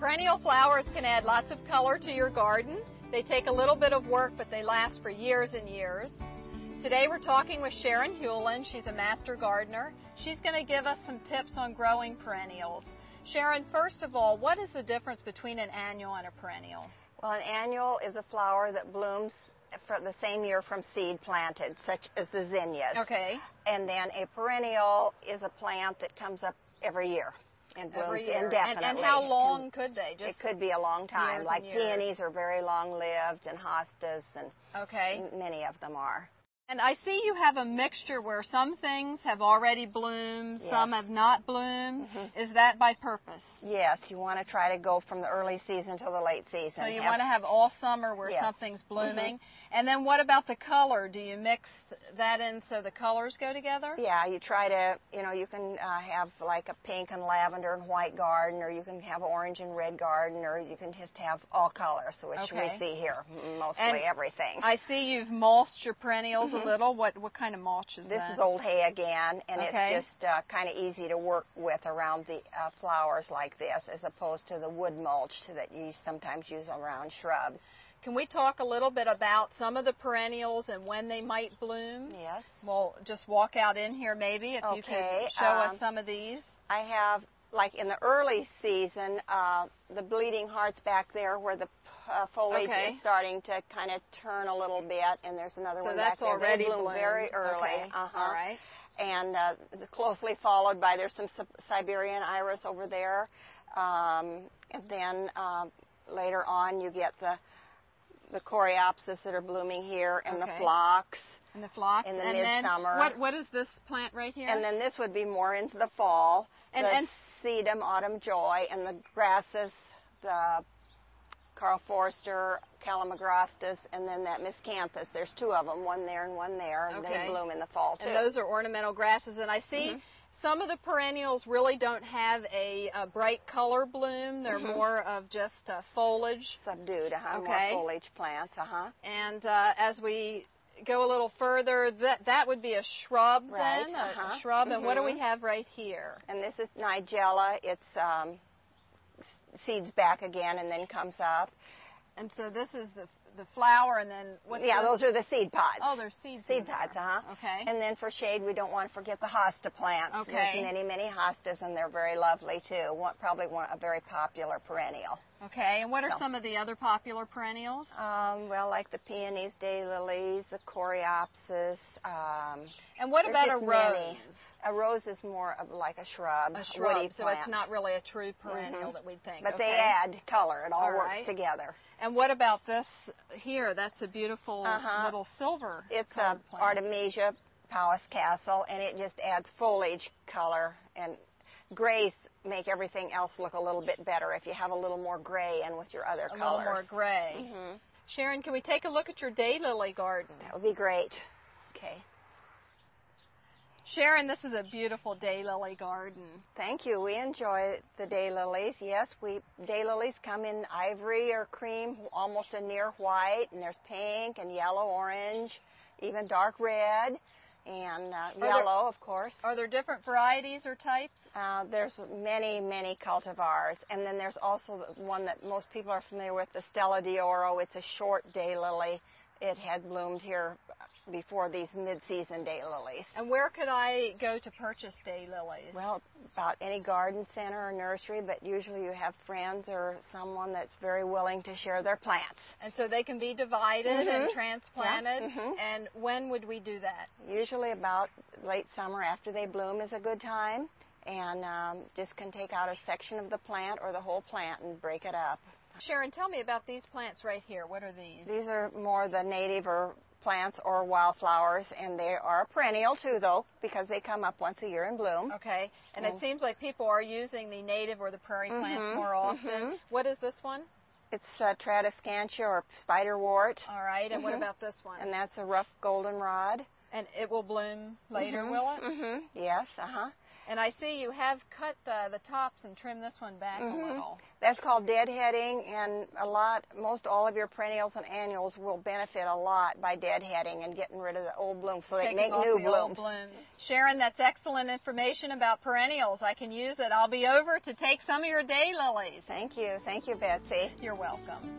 Perennial flowers can add lots of color to your garden. They take a little bit of work, but they last for years and years. Today we're talking with Sharon Hewlin. She's a master gardener. She's going to give us some tips on growing perennials. Sharon, first of all, what is the difference between an annual and a perennial? Well, an annual is a flower that blooms for the same year from seed planted, such as the zinnias. Okay. And then a perennial is a plant that comes up every year and blooms indefinitely. And how long could they? It could be a long time. Like peonies are very long-lived, and hostas, and many of them are. And I see you have a mixture where some things have already bloomed, yes. Some have not bloomed. Mm-hmm. Is that by purpose? Yes, you want to try to go from the early season to the late season. So you want to have all summer where yes. something's blooming. Mm-hmm. And then what about the color? Do you mix that in so the colors go together? Yeah, you try to, you can have like a pink and lavender and white garden, or you can have orange and red garden, or you can just have all colors, which we see here, mostly everything. I see you've mulched your perennials a little. What kind of mulch is this that? This is old hay again, and it's just kind of easy to work with around the flowers like this, as opposed to the wood mulch that you sometimes use around shrubs. Can we talk a little bit about some of the perennials and when they might bloom? Yes. We'll just walk out in here maybe if you could show us some of these. I have, like in the early season, the bleeding hearts back there where the foliage is starting to kind of turn a little bit, and there's another one back there. Already they bloom very early. Okay. All right. And closely followed by, there's some Siberian iris over there. And then later on you get the coreopsis that are blooming here, and the phlox. And the phlox. In the midsummer. Then what is this plant right here? And then this would be more into the fall. And sedum, autumn joy, and the grasses, the Carl Forster, calamagrostis, and then that miscanthus. There's two of them, one there and one there, and they bloom in the fall too. And those are ornamental grasses. And I see some of the perennials really don't have a bright color bloom. They're more of just foliage. Subdued, more foliage plants, And as we go a little further, that would be a shrub then, a shrub. And what do we have right here? And this is nigella. It's seeds back again and then comes up. And so this is the flower, and then what? Yeah, those are the seed pods. Oh, they're seed pods, Okay. And then for shade, we don't want to forget the hosta plants. Okay. There's many, many hostas, and they're very lovely too. Probably a very popular perennial. Okay. And what are some of the other popular perennials? Well, like the peonies, daylilies, the coreopsis. And what about a rose? Many. A rose is more of like a shrub, woody so plant. It's not really a true perennial that we'd think. But they add color. It all works together. And what about this here? That's a beautiful little silver. It's a Artemisia Powys Castle, and it just adds foliage color, and grays make everything else look a little bit better if you have a little more gray in with your other colors. A little more gray. Sharon, can we take a look at your daylily garden? That would be great. Okay. Sharon, this is a beautiful daylily garden. Thank you. We enjoy the daylilies. Yes, daylilies come in ivory or cream, almost a near white, and there's pink and yellow, orange, even dark red, and yellow, of course. Are there different varieties or types? There's many, many cultivars, and then there's also the one that most people are familiar with, the Stella d'Oro. It's a short daylily. It had bloomed here before these mid-season daylilies. And where could I go to purchase daylilies? Well, about any garden center or nursery, but usually you have friends or someone that's very willing to share their plants. And so they can be divided and transplanted. And when would we do that? Usually about late summer after they bloom is a good time, and just can take out a section of the plant or the whole plant and break it up. Sharon, tell me about these plants right here. What are these? These are more the native or plants or wildflowers, and they are a perennial too, though, because they come up once a year and bloom. Okay, and it seems like people are using the native or the prairie plants more often. What is this one? It's Tradescantia or spiderwort. All right, and what about this one? And that's a rough goldenrod. And it will bloom later, will it? Yes, And I see you have cut the tops and trimmed this one back a little. That's called deadheading, and most all of your perennials and annuals will benefit a lot by deadheading and getting rid of the old blooms so they can make new blooms. Sharon, that's excellent information about perennials. I can use it. I'll be over to take some of your daylilies. Thank you. Thank you, Betsy. You're welcome.